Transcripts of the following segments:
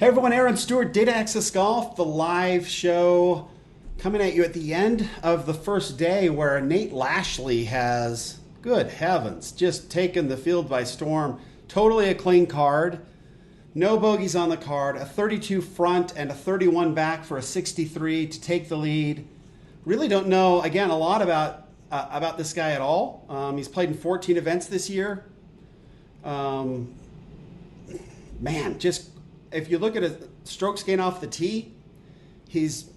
Hey everyone, Aaron Stewart, Data Access Golf, the live show coming at you at the end of the first day where Nate Lashley has, good heavens, just taken the field by storm. Totally a clean card. No bogeys on the card. A 32 front and a 31 back for a 63 to take the lead. Really don't know, again, a lot about this guy at all. He's played in 14 events this year. Man, just if you look at his strokes gained off the tee, he's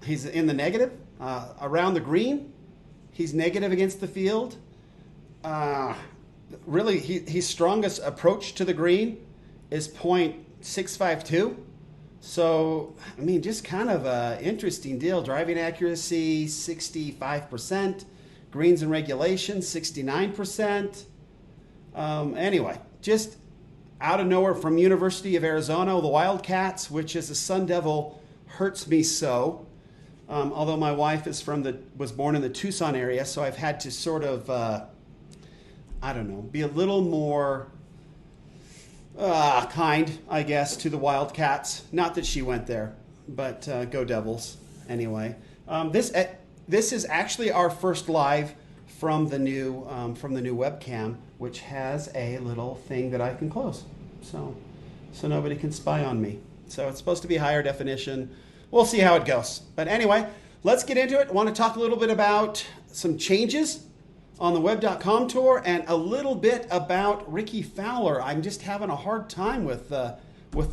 in the negative. Around the green, he's negative against the field. Really, his strongest approach to the green is .652. So, I mean, just kind of an interesting deal. Driving accuracy, 65%. Greens and regulation, 69%. Anyway, just out of nowhere from University of Arizona, the Wildcats, which as a Sun Devil hurts me so. Although my wife was born in the Tucson area, so I've had to sort of, be a little more kind, I guess, to the Wildcats. Not that she went there, but go Devils anyway. This is actually our first live from the new webcam, which has a little thing that I can close, so nobody can spy on me. So it's supposed to be higher definition. We'll see how it goes. But anyway, let's get into it. I want to talk a little bit about some changes on the web.com tour and a little bit about Rickie Fowler. I'm just having a hard time with the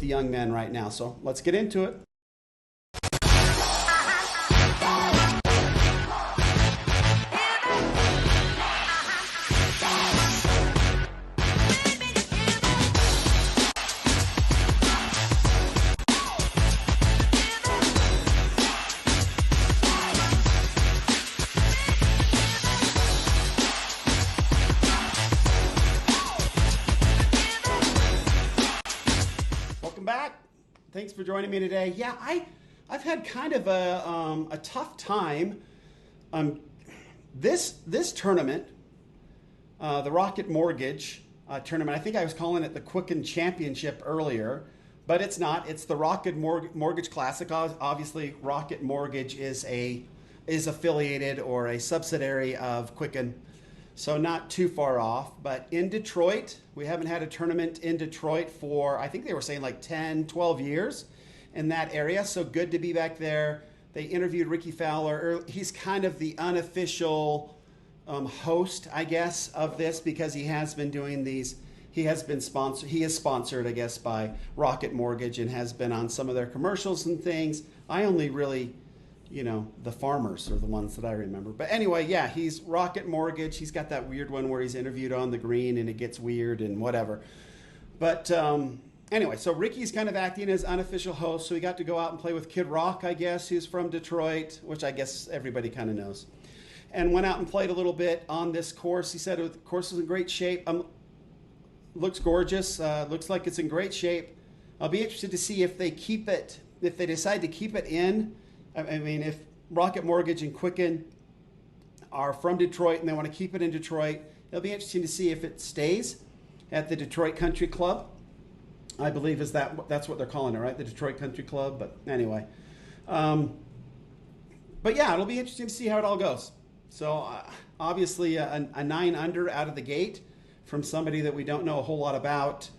young man right now. So let's get into it. Thanks for joining me today. Yeah, I've had kind of a tough time. This tournament, the Rocket Mortgage tournament, I think I was calling it the Quicken Championship earlier, but it's not. It's the Rocket Mortgage Classic. Obviously, Rocket Mortgage is affiliated or a subsidiary of Quicken, so not too far off. But in Detroit, we haven't had a tournament in Detroit for, I think they were saying like 10, 12 years in that area. So good to be back there. They interviewed Rickie Fowler. He's kind of the unofficial host, I guess, of this because he has been doing these. He is sponsored, I guess, by Rocket Mortgage and has been on some of their commercials and things. I only really, the farmers are the ones that I remember. But anyway, yeah, he's Rocket Mortgage. He's got that weird one where he's interviewed on the green and it gets weird and whatever. But anyway, so Rickie's kind of acting as unofficial host. So he got to go out and play with Kid Rock, I guess, who's from Detroit, which I guess everybody kind of knows. And went out and played a little bit on this course. He said the course was in great shape. Looks gorgeous. Looks like it's in great shape. I'll be interested to see if they keep it, if they decide to keep it in. I mean, if Rocket Mortgage and Quicken are from Detroit and they want to keep it in Detroit, it'll be interesting to see if it stays at the Detroit Country Club. I believe that's what they're calling it, right? The Detroit Country Club. But anyway, but yeah, it'll be interesting to see how it all goes. So obviously a 9 under out of the gate from somebody that we don't know a whole lot about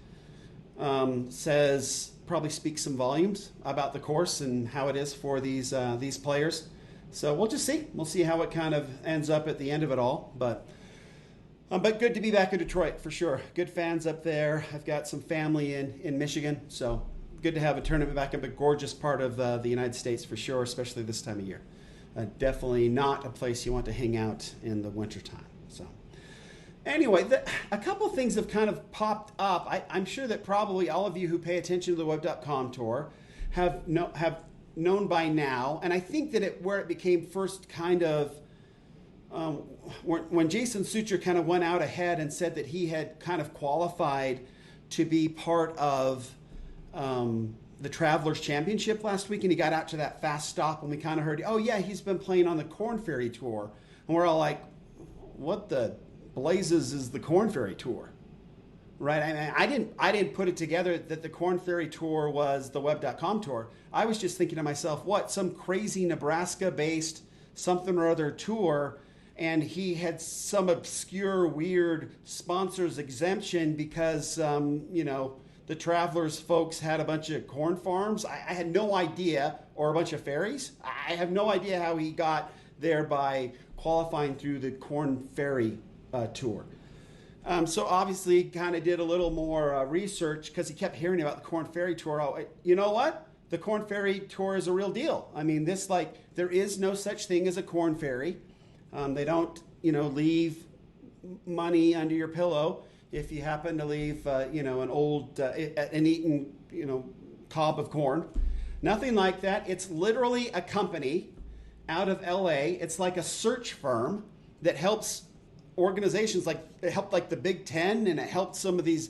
probably speaks some volumes about the course and how it is for these players. So we'll just see. We'll see how it kind of ends up at the end of it all. But good to be back in Detroit for sure. Good fans up there. I've got some family in Michigan, so good to have a tournament back in a gorgeous part of the United States for sure, especially this time of year. Definitely not a place you want to hang out in the wintertime. So anyway, a couple of things have kind of popped up. I'm sure that probably all of you who pay attention to the web.com tour have known by now. And I think that where it became first kind of, when Jason Sucher kind of went out ahead and said that he had kind of qualified to be part of the Travelers Championship last week, and he got out to that fast stop, and we kind of heard, oh yeah, he's been playing on the Korn Ferry Tour. And we're all like, what the blazes is the Korn Ferry Tour? right? I didn't put it together that the Korn Ferry Tour was the web.com tour. I was just thinking to myself, what, some crazy Nebraska-based something or other tour, and he had some obscure, weird sponsors exemption because, the Travelers folks had a bunch of corn farms. I had no idea, or a bunch of ferries. I have no idea how he got there by qualifying through the Korn Ferry Tour. So obviously kind of did a little more research because he kept hearing about the Korn Ferry Tour. Oh, you know what? The Korn Ferry Tour is a real deal. I mean, there is no such thing as a Korn Ferry. They don't, leave money under your pillow if you happen to leave, an old, an eaten, cob of corn. Nothing like that. It's literally a company out of LA. It's like a search firm that helps organizations it helped like the Big Ten, and it helped some of these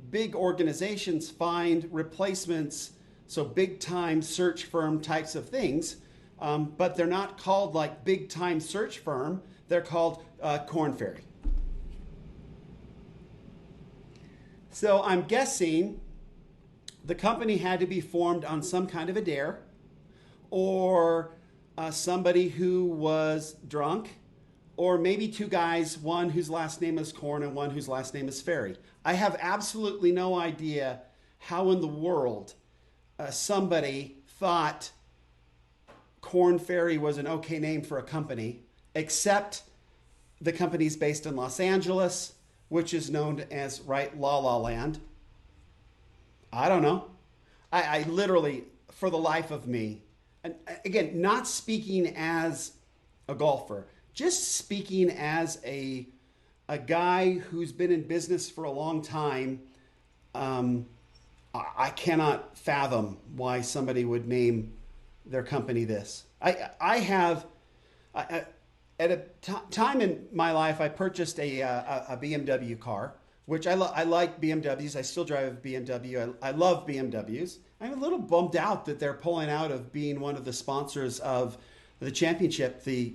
big organizations find replacements. So big time search firm types of things. But they're not called like big time search firm. They're called Korn Ferry. So I'm guessing the company had to be formed on some kind of a dare, or somebody who was drunk, or maybe two guys, one whose last name is Korn and one whose last name is Ferry. I have absolutely no idea how in the world somebody thought Korn Ferry was an okay name for a company, except the company's based in Los Angeles, which is known as, right, La La Land. I don't know. I literally, for the life of me, and again, not speaking as a golfer, just speaking as a guy who's been in business for a long time, I cannot fathom why somebody would name their company this. I have, at a time in my life, I purchased a BMW car, which I like BMWs. I still drive a BMW. I love BMWs. I'm a little bummed out that they're pulling out of being one of the sponsors of the championship, the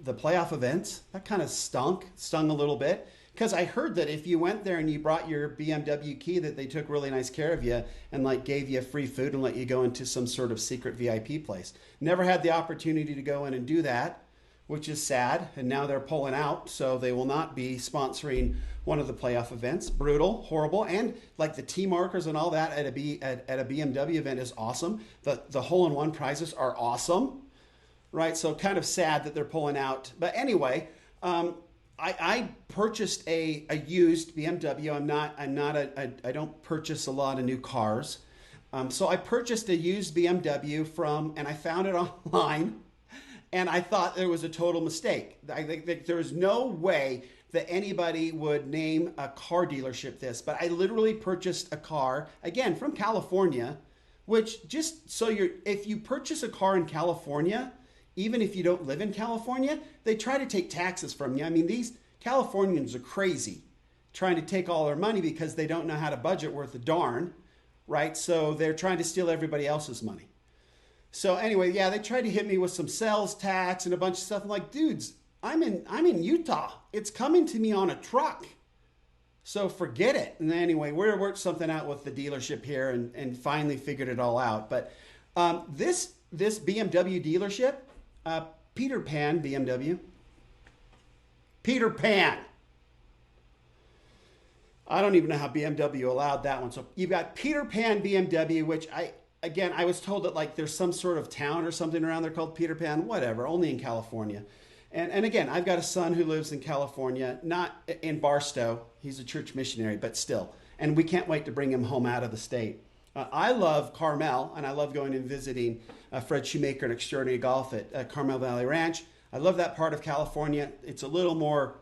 playoff events. That kind of stung a little bit, because I heard that if you went there and you brought your BMW key, that they took really nice care of you and like gave you free food and let you go into some sort of secret VIP place. Never had the opportunity to go in and do that, which is sad. And now they're pulling out, so they will not be sponsoring one of the playoff events. Brutal, horrible, and like the T markers and all that at a BMW event is awesome. The hole-in-one prizes are awesome, right? So kind of sad that they're pulling out. But anyway, I purchased a used BMW. I don't purchase a lot of new cars. So I purchased a used BMW and I found it online. And I thought it was a total mistake. I think that there was no way that anybody would name a car dealership this. But I literally purchased a car, again, from California, which just so if you purchase a car in California, even if you don't live in California, they try to take taxes from you. I mean, these Californians are crazy, trying to take all their money because they don't know how to budget worth a darn, right? So they're trying to steal everybody else's money. So anyway, yeah, they tried to hit me with some sales tax and a bunch of stuff. I'm like, dudes, I'm in Utah. It's coming to me on a truck. So forget it. And anyway, we worked something out with the dealership here and finally figured it all out. But this BMW dealership, Peter Pan BMW. Peter Pan. I don't even know how BMW allowed that one. So you've got Peter Pan BMW, which I was told that like there's some sort of town or something around there called Peter Pan, whatever, only in California. And again, I've got a son who lives in California, not in Barstow. He's a church missionary, but still. And we can't wait to bring him home out of the state. I love Carmel, and I love going and visiting Fred Shoemaker and Extraordinary Golf at Carmel Valley Ranch. I love that part of California. It's a little more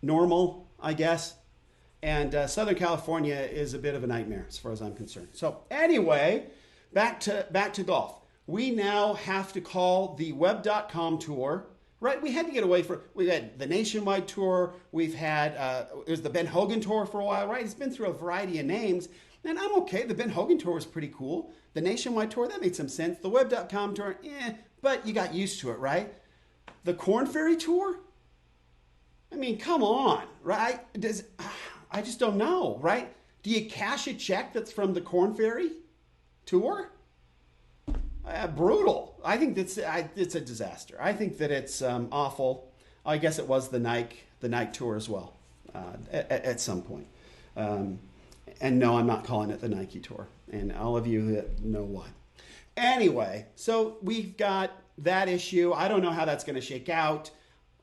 normal, I guess. And Southern California is a bit of a nightmare as far as I'm concerned. So anyway, back to golf. We now have to call the web.com tour, right? We had to get away from, we had the Nationwide Tour. We've had, it was the Ben Hogan Tour for a while, right? It's been through a variety of names. And I'm okay. The Ben Hogan Tour was pretty cool. The Nationwide Tour, that made some sense. The web.com tour, but you got used to it, right? The Korn Ferry Tour? I mean, come on, right? I just don't know, right? Do you cash a check that's from the Korn Ferry Tour? Brutal. I think it's a disaster. I think that it's awful. I guess it was the Nike Tour as well at some point. And no, I'm not calling it the Nike Tour. And all of you that know what. Anyway, so we've got that issue. I don't know how that's going to shake out.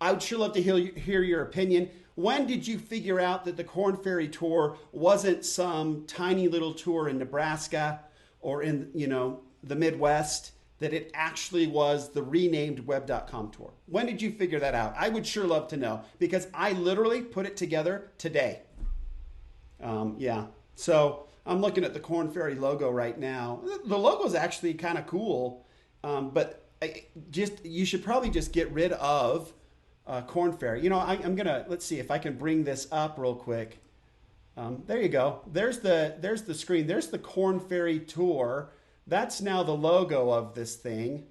I would sure love to hear your opinion. When did you figure out that the Korn Ferry Tour wasn't some tiny little tour in Nebraska or in, the Midwest, that it actually was the renamed Web.com Tour? When did you figure that out? I would sure love to know, because I literally put it together today. Yeah. So I'm looking at the Korn Ferry logo right now. The logo is actually kind of cool, but you should probably just get rid of Korn Ferry. I'm gonna, let's see if I can bring this up real quick. There you go. There's the screen. There's the Korn Ferry Tour. That's now the logo of this thing.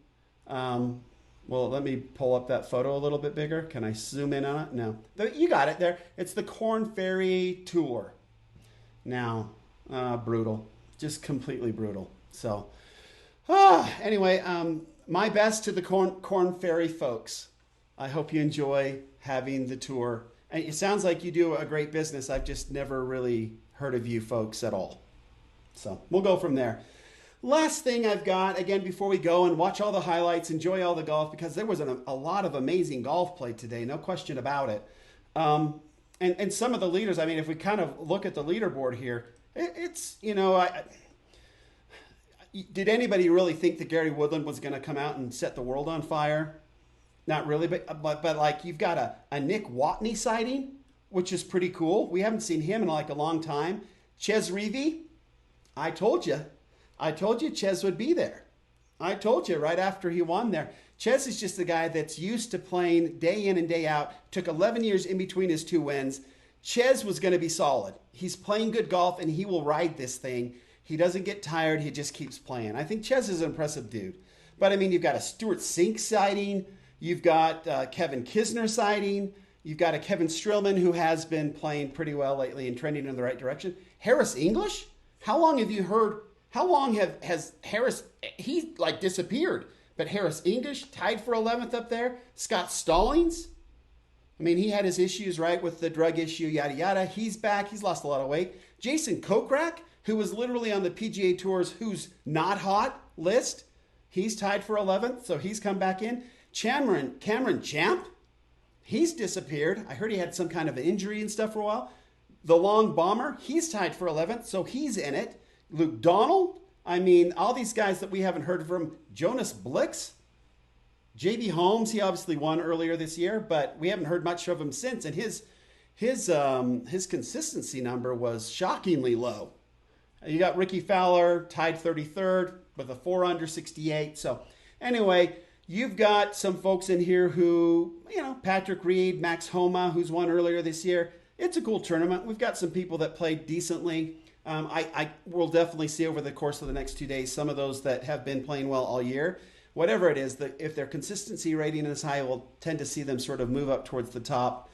Well, let me pull up that photo a little bit bigger. Can I zoom in on it? No. You got it there. It's the Korn Ferry Tour. Now, brutal. Just completely brutal. So, anyway, my best to the Korn Ferry folks. I hope you enjoy having the tour. And it sounds like you do a great business. I've just never really heard of you folks at all. So we'll go from there. Last thing I've got, again, before we go and watch all the highlights, enjoy all the golf, because there was a lot of amazing golf played today, no question about it. And some of the leaders, I mean, if we kind of look at the leaderboard here, it's, did anybody really think that Gary Woodland was going to come out and set the world on fire? Not really, but like you've got a Nick Watney sighting, which is pretty cool. We haven't seen him in like a long time. Ches Reavie, I told you Ches would be there. I told you right after he won there. Ches is just a guy that's used to playing day in and day out. Took 11 years in between his 2 wins. Ches was going to be solid. He's playing good golf, and he will ride this thing. He doesn't get tired. He just keeps playing. I think Ches is an impressive dude. But, I mean, you've got a Stuart Sink sighting. You've got Kevin Kisner sighting. You've got a Kevin Strillman who has been playing pretty well lately and trending in the right direction. Harris English? How long have you heard? How long has Harris, he like disappeared, but Harris English tied for 11th up there. Scott Stallings, I mean, he had his issues, right, with the drug issue, yada, yada. He's back. He's lost a lot of weight. Jason Kokrak, who was literally on the PGA Tour's who's not hot list, he's tied for 11th, so he's come back in. Cameron Champ, he's disappeared. I heard he had some kind of injury and stuff for a while. The Long Bomber, he's tied for 11th, so he's in it. Luke Donald, I mean, all these guys that we haven't heard from. Jonas Blix, J.B. Holmes, he obviously won earlier this year, but we haven't heard much of him since, and his consistency number was shockingly low. You got Rickie Fowler tied 33rd with a 4 under 68. So anyway, you've got some folks in here who, Patrick Reed, Max Homa, who's won earlier this year. It's a cool tournament. We've got some people that played decently. I will definitely see over the course of the next 2 days some of those that have been playing well all year. Whatever it is, if their consistency rating is high, we'll tend to see them sort of move up towards the top.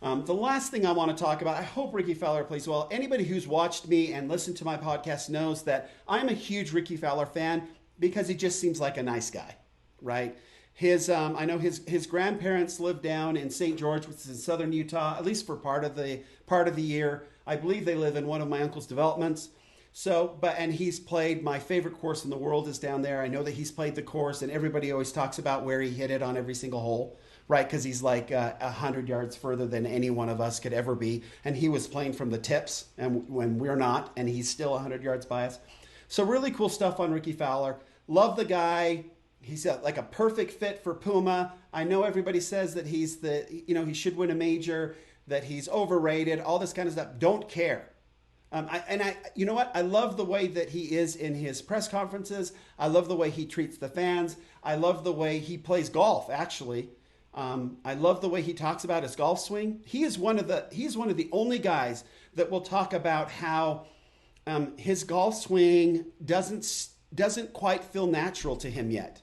The last thing I want to talk about, I hope Rickie Fowler plays well. Anybody who's watched me and listened to my podcast knows that I'm a huge Rickie Fowler fan because he just seems like a nice guy, right? I know his grandparents live down in St. George, which is in southern Utah, at least for part of the year. I believe they live in one of my uncle's developments. And he's played, my favorite course in the world is down there. I know that he's played the course, and everybody always talks about where he hit it on every single hole, right? Because he's like 100 yards further than any one of us could ever be. And he was playing from the tips, and when we're not, and he's still 100 yards by us. So really cool stuff on Rickie Fowler. Love the guy. He's like a perfect fit for Puma. I know everybody says that he should win a major, that he's overrated, all this kind of stuff. Don't care. You know what? I love the way that he is in his press conferences. I love the way he treats the fans. I love the way he plays golf, actually. I love the way he talks about his golf swing. He's one of the only guys that will talk about how his golf swing doesn't quite feel natural to him yet.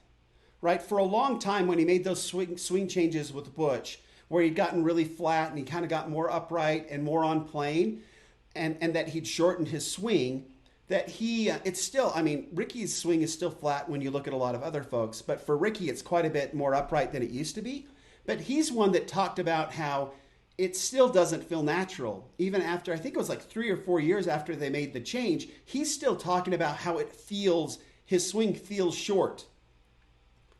Right? For a long time when he made those swing changes with Butch, where he'd gotten really flat and he kind of got more upright and more on plane, and that he'd shortened his swing, that it's still, I mean, Rickie's swing is still flat when you look at a lot of other folks, but for Rickie, it's quite a bit more upright than it used to be. But he's one that talked about how it still doesn't feel natural. Even after, I think it was like 3 or 4 years after they made the change, he's still talking about how it feels, his swing feels short,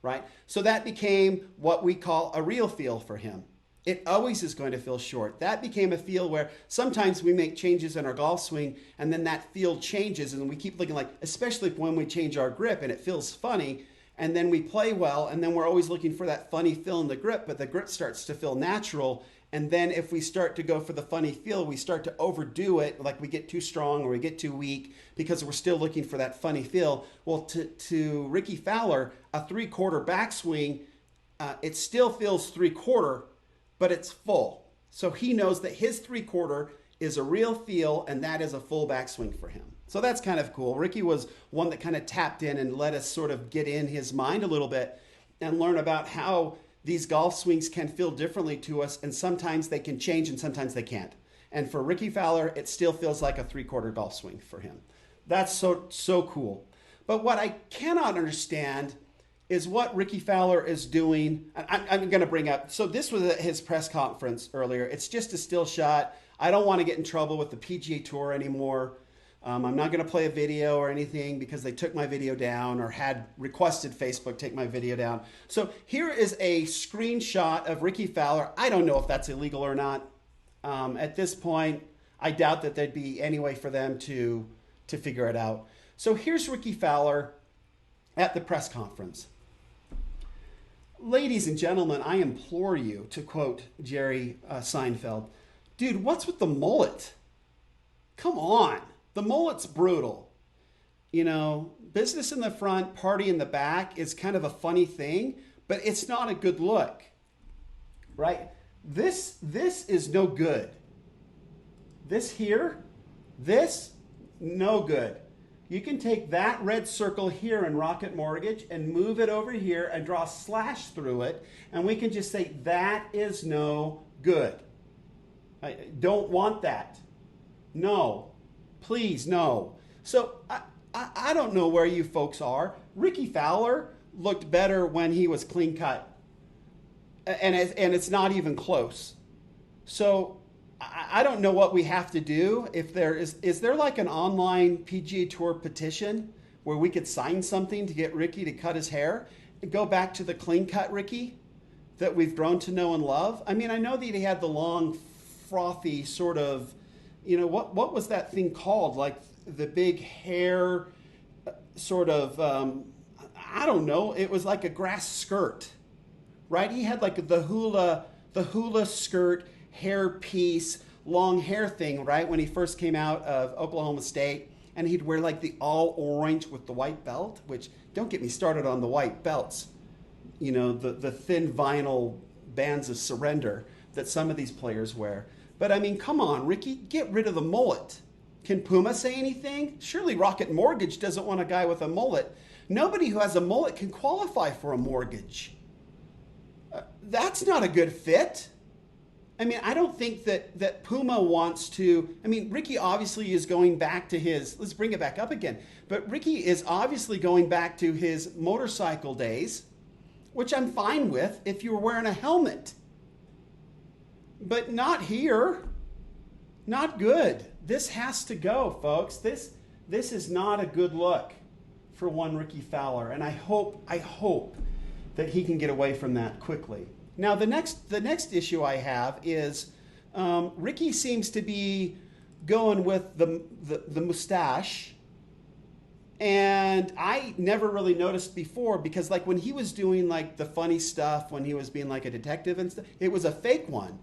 right? So that became what we call a real feel for him. It always is going to feel short. That became a feel where sometimes we make changes in our golf swing and then that feel changes and we keep looking like, especially when we change our grip and it feels funny and then we play well and then we're always looking for that funny feel in the grip, but the grip starts to feel natural. And then if we start to go for the funny feel, we start to overdo it, like we get too strong or we get too weak because we're still looking for that funny feel. Well, to Rickie Fowler, a 3/4 backswing, it still feels 3/4, but it's full. So he knows that his 3/4 is a real feel and that is a full backswing for him. So that's kind of cool. Rickie was one that kind of tapped in and let us sort of get in his mind a little bit and learn about how these golf swings can feel differently to us, and sometimes they can change and sometimes they can't. And for Rickie Fowler, it still feels like a 3/4 golf swing for him. That's so cool. But what I cannot understand is what Rickie Fowler is doing. I'm going to bring up, so this was at his press conference earlier. It's just a still shot. I don't want to get in trouble with the PGA Tour anymore. I'm not going to play a video or anything because they took my video down or had requested Facebook take my video down. So here is a screenshot of Rickie Fowler. I don't know if that's illegal or not. At this point, I doubt that there'd be any way for them to figure it out. So here's Rickie Fowler at the press conference. Ladies and gentlemen, I implore you, to quote Jerry Seinfeld, dude, what's with the mullet? Come on. The mullet's brutal. You know, business in the front, party in the back is kind of a funny thing, but it's not a good look, right? This is no good. This here, this, no good. You can take that red circle here in Rocket Mortgage and move it over here and draw a slash through it, and we can just say that is no good. I don't want that. No. Please, no. So I don't know where you folks are. Rickie Fowler looked better when he was clean cut. And it's not even close. So I don't know what we have to do. If there is there like an online PGA Tour petition where we could sign something to get Rickie to cut his hair and go back to the clean cut Rickie that we've grown to know and love? I mean, I know that he had the long, frothy sort of, you know, what was that thing called? Like the big hair sort of, I don't know. It was like a grass skirt, right? He had like the hula skirt, hair piece, long hair thing, right? When he first came out of Oklahoma State, and he'd wear like the all orange with the white belt, which don't get me started on the white belts. You know, the thin vinyl bands of surrender that some of these players wear. But I mean, come on, Rickie, get rid of the mullet. Can Puma say anything? Surely Rocket Mortgage doesn't want a guy with a mullet. Nobody who has a mullet can qualify for a mortgage. That's not a good fit. I mean, I don't think that Puma wants to. I mean, Rickie obviously is going back to his, let's bring it back up again. But Rickie is obviously going back to his motorcycle days, which I'm fine with if you were wearing a helmet. But not here. Not good. This has to go, folks. This is not a good look for one Rickie Fowler. And I hope that he can get away from that quickly. Now, the next issue I have is Rickie seems to be going with the mustache. And I never really noticed before because like when he was doing like the funny stuff, when he was being like a detective and stuff, it was a fake one.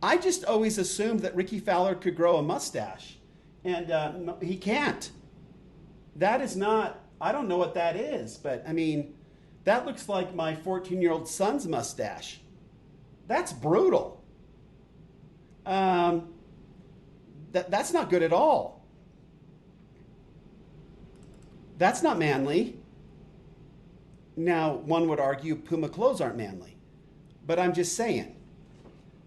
I just always assumed that Rickie Fowler could grow a mustache. And no, he can't. That is not, I don't know what that is, but I mean, that looks like my 14-year-old son's mustache. That's brutal. That's not good at all. That's not manly. Now, one would argue Puma clothes aren't manly. But I'm just saying.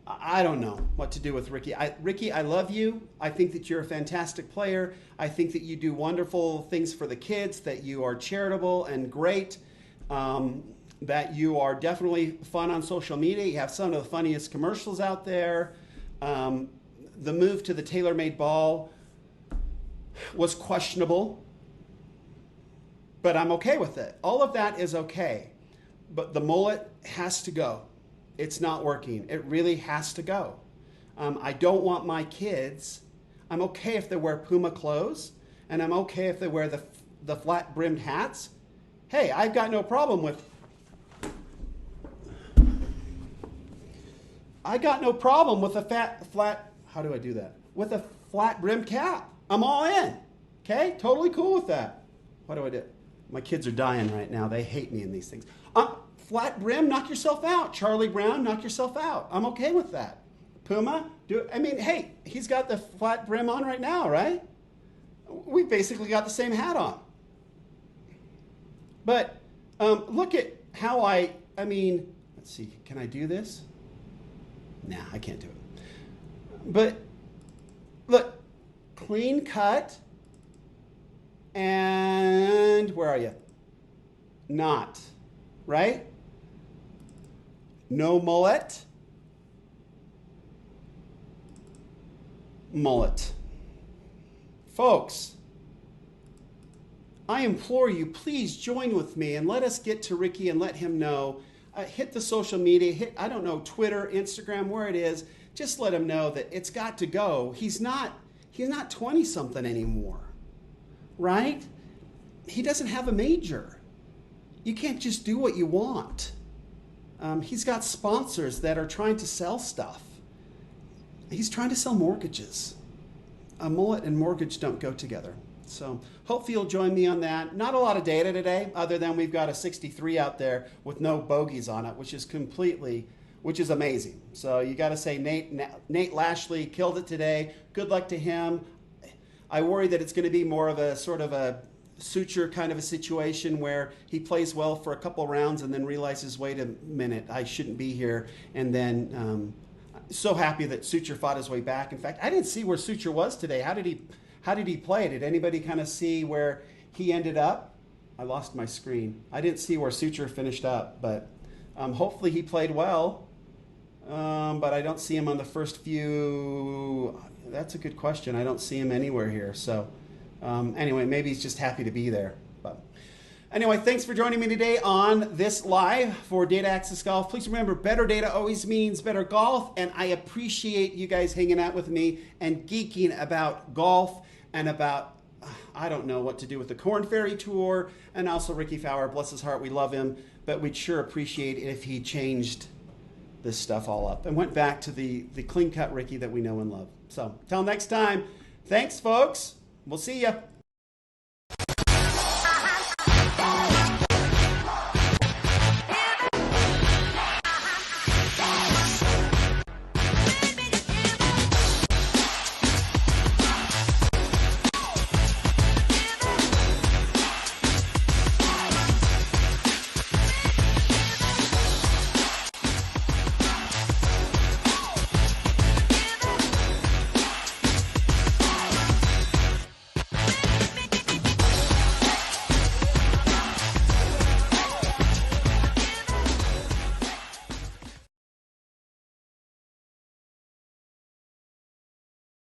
I don't know what to do with Rickie. Rickie, I love you. I think that you're a fantastic player. I think that you do wonderful things for the kids, that you are charitable and great, that you are definitely fun on social media. You have some of the funniest commercials out there. The move to the tailor-made ball was questionable, but I'm okay with it. All of that is okay, but the mullet has to go. It's not working. It really has to go. I don't want my kids. I'm okay if they wear Puma clothes, and I'm okay if they wear the flat-brimmed hats. Hey, I've got no problem with. I got no problem with a flat. How do I do that? With a flat-brimmed cap. I'm all in. Okay, totally cool with that. What do I do? My kids are dying right now. They hate me in these things. Flat brim, knock yourself out. Charlie Brown, knock yourself out. I'm okay with that. Puma, hey, he's got the flat brim on right now, right? We basically got the same hat on. But look at how let's see, can I do this? Nah, I can't do it. But look, clean cut, and where are you? Not, right? No mullet. Mullet. Folks, I implore you, please join with me and let us get to Rickie and let him know. Hit the social media, hit, Twitter, Instagram, where it is. Just let him know that it's got to go. He's not 20-something anymore, right? He doesn't have a major. You can't just do what you want. He's got sponsors that are trying to sell stuff. He's trying to sell mortgages. A mullet and mortgage don't go together. So hopefully you'll join me on that. Not a lot of data today, other than we've got a 63 out there with no bogeys on it, which is amazing. So you got to say Nate Lashley killed it today. Good luck to him. I worry that it's going to be more of a sort of a Suture kind of a situation where he plays well for a couple rounds and then realizes, wait a minute, I shouldn't be here. And then so happy that Suture fought his way back. In fact, I didn't see where Suture was today. How did he play? Did anybody kind of see where he ended up? I lost my screen. I didn't see where Suture finished up, but hopefully he played well. But I don't see him on the first few. That's a good question. I don't see him anywhere here. So anyway, maybe he's just happy to be there. But anyway, thanks for joining me today on this live for Data Access Golf. Please remember, better data always means better golf. And I appreciate you guys hanging out with me and geeking about golf and about, I don't know what to do with the Korn Ferry Tour, and also Rickie Fowler. Bless his heart, we love him. But we'd sure appreciate it if he changed this stuff all up and went back to the clean-cut Rickie that we know and love. So, till next time, thanks, folks. We'll see ya.